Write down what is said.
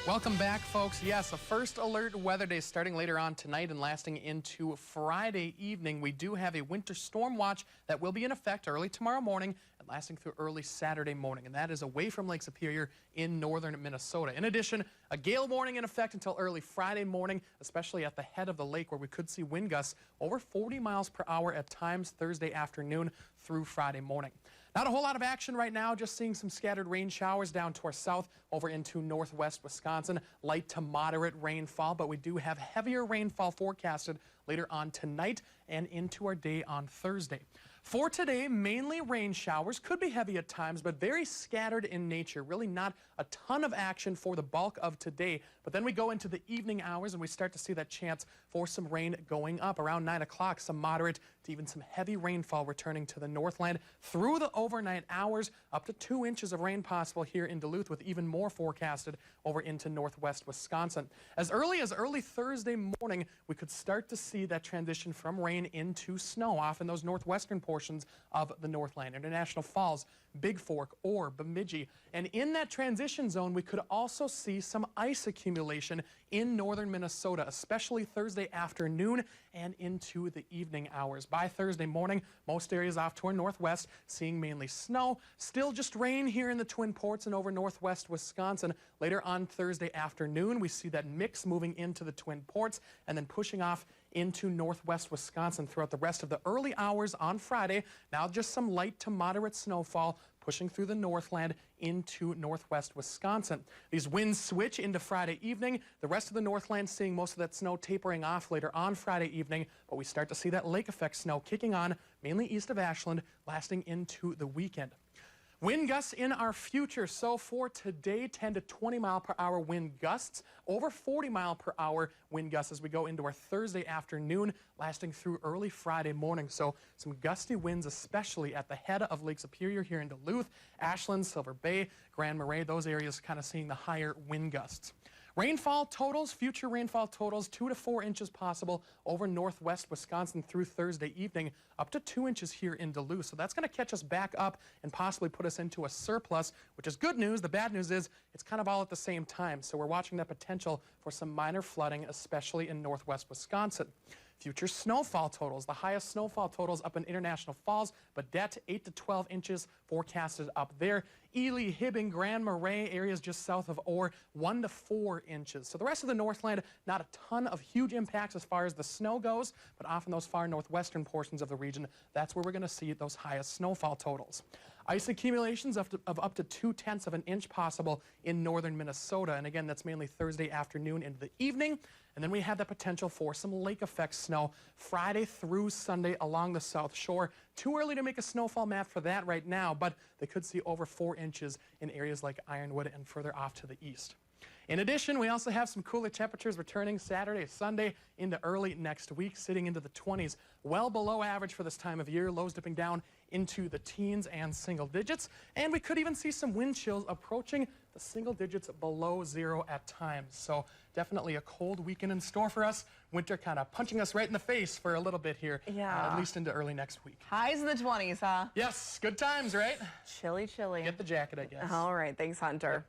Welcome back, folks. Yes, a first alert weather day starting later on tonight and lasting into Friday evening. We do have a winter storm watch that will be in effect early tomorrow morning and lasting through early Saturday morning, and that is away from Lake Superior in northern Minnesota. In addition, a gale warning in effect until early Friday morning, especially at the head of the lake where we could see wind gusts over 40 miles per hour at times Thursday afternoon through Friday morning. Not a whole lot of action right now, just seeing some scattered rain showers down to our south over into northwest Wisconsin. Light to moderate rainfall, but we do have heavier rainfall forecasted later on tonight and into our day on Thursday. For today, mainly rain showers, could be heavy at times, but very scattered in nature. Really not a ton of action for the bulk of today. But then we go into the evening hours and we start to see that chance for some rain going up. Around 9 o'clock, some moderate to even some heavy rainfall returning to the Northland through the overnight hours. Up to 2 inches of rain possible here in Duluth, with even more forecasted over into northwest Wisconsin. As early Thursday morning, we could start to see that transition from rain into snow off in those northwestern portions of the Northland. International Falls, Big Fork, or Bemidji. And in that transition zone, we could also see some ice accumulation in northern Minnesota, especially Thursday afternoon and into the evening hours. By Thursday morning, most areas off to our northwest seeing mainly snow. Still just rain here in the Twin Ports and over northwest Wisconsin. Later on Thursday afternoon, we see that mix moving into the Twin Ports and then pushing off into northwest Wisconsin throughout the rest of the early hours on Friday. Now just some light to moderate snowfall pushing through the Northland into northwest Wisconsin. These winds switch into Friday evening. The rest of the Northland seeing most of that snow tapering off later on Friday evening, but we start to see that lake effect snow kicking on mainly east of Ashland, lasting into the weekend. Wind gusts in our future. So for today, 10 to 20 mile per hour wind gusts, over 40 mile per hour wind gusts as we go into our Thursday afternoon, lasting through early Friday morning. So some gusty winds, especially at the head of Lake Superior here in Duluth, Ashland, Silver Bay, Grand Marais, those areas kind of seeing the higher wind gusts. Rainfall totals, future rainfall totals, 2 to 4 inches possible over northwest Wisconsin through Thursday evening, up to 2 inches here in Duluth. So that's going to catch us back up and possibly put us into a surplus, which is good news. The bad news is it's kind of all at the same time. So we're watching that potential for some minor flooding, especially in northwest Wisconsin. Future snowfall totals, the highest snowfall totals up in International Falls, Badette, 8 to 12 inches forecasted up there. Ely, Hibbing, Grand Marais, areas just south of Orr, 1 to 4 inches. So the rest of the Northland, not a ton of huge impacts as far as the snow goes, but often those far northwestern portions of the region, that's where we're going to see those highest snowfall totals. Ice accumulations of up to 2/10 of an inch possible in northern Minnesota. And again, that's mainly Thursday afternoon into the evening. And then we have the potential for some lake effect snow Friday through Sunday along the South Shore. Too early to make a snowfall map for that right now, but they could see over 4 inches in areas like Ironwood and further off to the east. In addition, we also have some cooler temperatures returning Saturday, Sunday into early next week, sitting into the 20s, well below average for this time of year, lows dipping down into the teens and single digits. And we could even see some wind chills approaching the single digits below zero at times. So definitely a cold weekend in store for us. Winter kind of punching us right in the face for a little bit here, at least into early next week. Highs in the 20s, huh? Yes, good times, right? Chilly, chilly. Get the jacket, I guess. All right, thanks, Hunter. Yep.